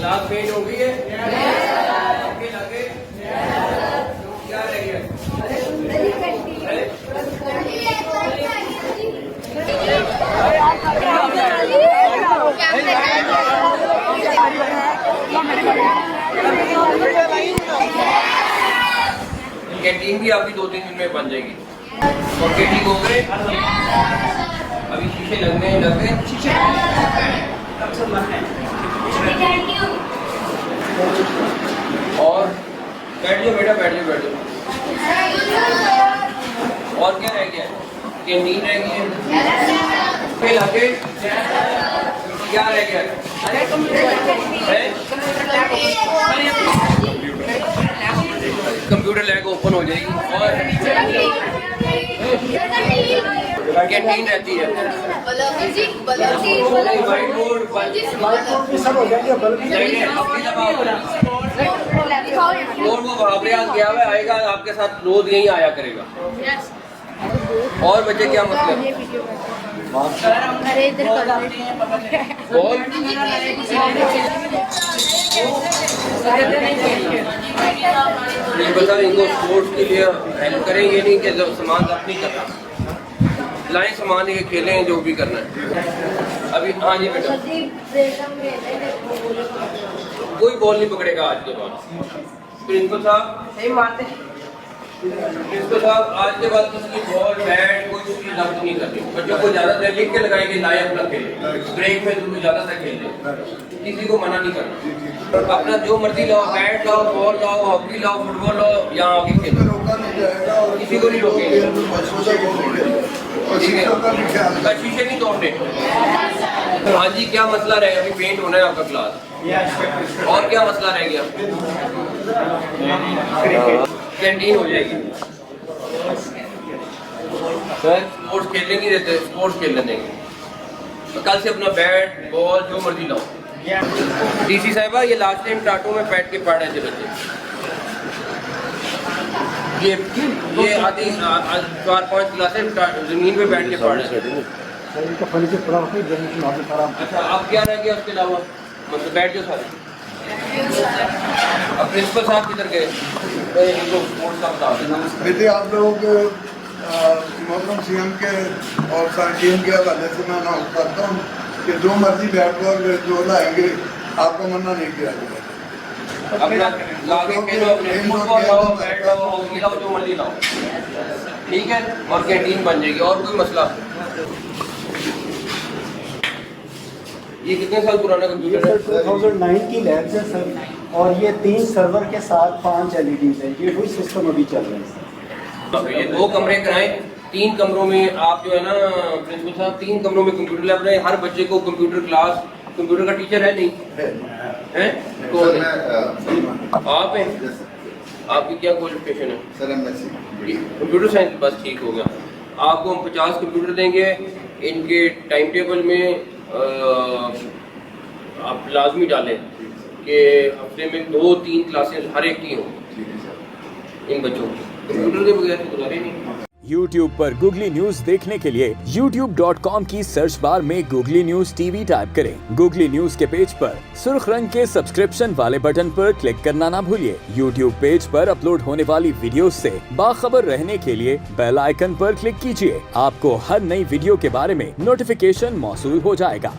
Class paint हो गई है, आपके लगे क्या रह गया? कैंटीन भी आपकी 2-3 दिन में बन जाएगी। ओके ठीक हो गए। अभी शीशे लगने लग गए। और बैठ जाओ बेटा, बैठ जाओ, बैठ जाओ। और क्या रह गया? कैंटीन रह गई है। लगे क्या रह गया? कंप्यूटर लैब ओपन हो जाएगी और कैंटीन रहती है। और वो वहाँ गया हुआ आएगा आपके साथ, रोज यहीं आया करेगा। और बच्चे क्या मतलब? ये बता इनको स्पोर्ट्स के लिए हेल्प करें, ये नहीं कि जब सामान जब नहीं करना, लाएं सामान ये खेलें जो भी करना है। अभी हाँ जी बेटा, कोई बॉल नहीं पकड़ेगा आज के बाद। प्रिंसिपल साहब, प्रिंसिपल साहब आज के बाद किसी बॉल बैट कोई चीज जब्त नहीं करनी। बच्चों को ज्यादा देर लिख के लगाएंगे, लाए अपना खेले, ब्रेक में तुम ज्यादा तक खेले, किसी को मना नहीं करना। अपना जो मर्जी लाओ, बैट लाओ, बॉल लाओ, हॉकी लाओ, फुटबॉल लाओ, यहाँ आगे खेलो, किसी को नहीं रोकेंगे। शीशे नहीं तोड़ने। हाँ जी, क्या मसला रह गया? अभी पेंट होना है आपका क्लास। और क्या मसला रह गया? कैंटीन हो जाएगी सर। स्पोर्ट्स खेलने नहीं देते, स्पोर्ट्स खेलने देंगे। तो कल से अपना बैट बॉल जो मर्जी लाओ। डीसी साहिबा, ये लास्ट टाइम टाटो में बैठ के पढ़ रहे थे बच्चे। ये आधी 4-5 क्लासें जमीन पे बैठ के पढ़ रहे थे। अच्छा, अब क्या रह गया उसके अलावा? मतलब बैठ जाओ सारे। अब प्रिंसिपल साहब किधर गए? बेटे आप लोगों के मोहतरम सीएम के और सारी टीम के हवाले से मैं अनाउंस करता हूँ कि जो मर्जी बैठ कर जो लाएंगे आपको मना नहीं किया जाएगा। अपना लागे खेलो, अपने फुटबॉल लाओ, बैट लाओ, हॉकी लाओ, जो मर्जी लाओ, ठीक है। और कैंटीन बन जाएगी। और कोई मसला? ये कितने साल पुराना कंप्यूटर है? 2009 की लैब है सर, और ये 3 सर्वर के साथ 5 LEDs है। ये वही सिस्टम अभी चल रहा है। ये 2 कमरे कराएं, 3 कमरों में आप जो है ना प्रिंसिपल साहब, 3 कमरों में कंप्यूटर लैब बनाए। हर बच्चे को कंप्यूटर क्लास, कंप्यूटर का टीचर है नहीं है? कौन है? आप हैं? आपकी क्या क्वालिफिकेशन है? Sir MSc computer science. बस ठीक हो गया। आपको हम 50 कंप्यूटर देंगे। इनके टाइम टेबल में आप लाजमी डालें कि हफ्ते में 2-3 क्लासेस हर एक की हों इन बच्चों की। कंप्यूटर के बगैर तो गुजारे नहीं। YouTube पर गूगली न्यूज देखने के लिए youtube.com की सर्च बार में गूगली न्यूज TV टाइप करें। गूगली न्यूज के पेज पर सुर्ख रंग के सब्सक्रिप्शन वाले बटन पर क्लिक करना ना भूलिए। YouTube पेज पर अपलोड होने वाली वीडियोस से बाखबर रहने के लिए बेल आइकन पर क्लिक कीजिए। आपको हर नई वीडियो के बारे में नोटिफिकेशन मौसूल हो जाएगा।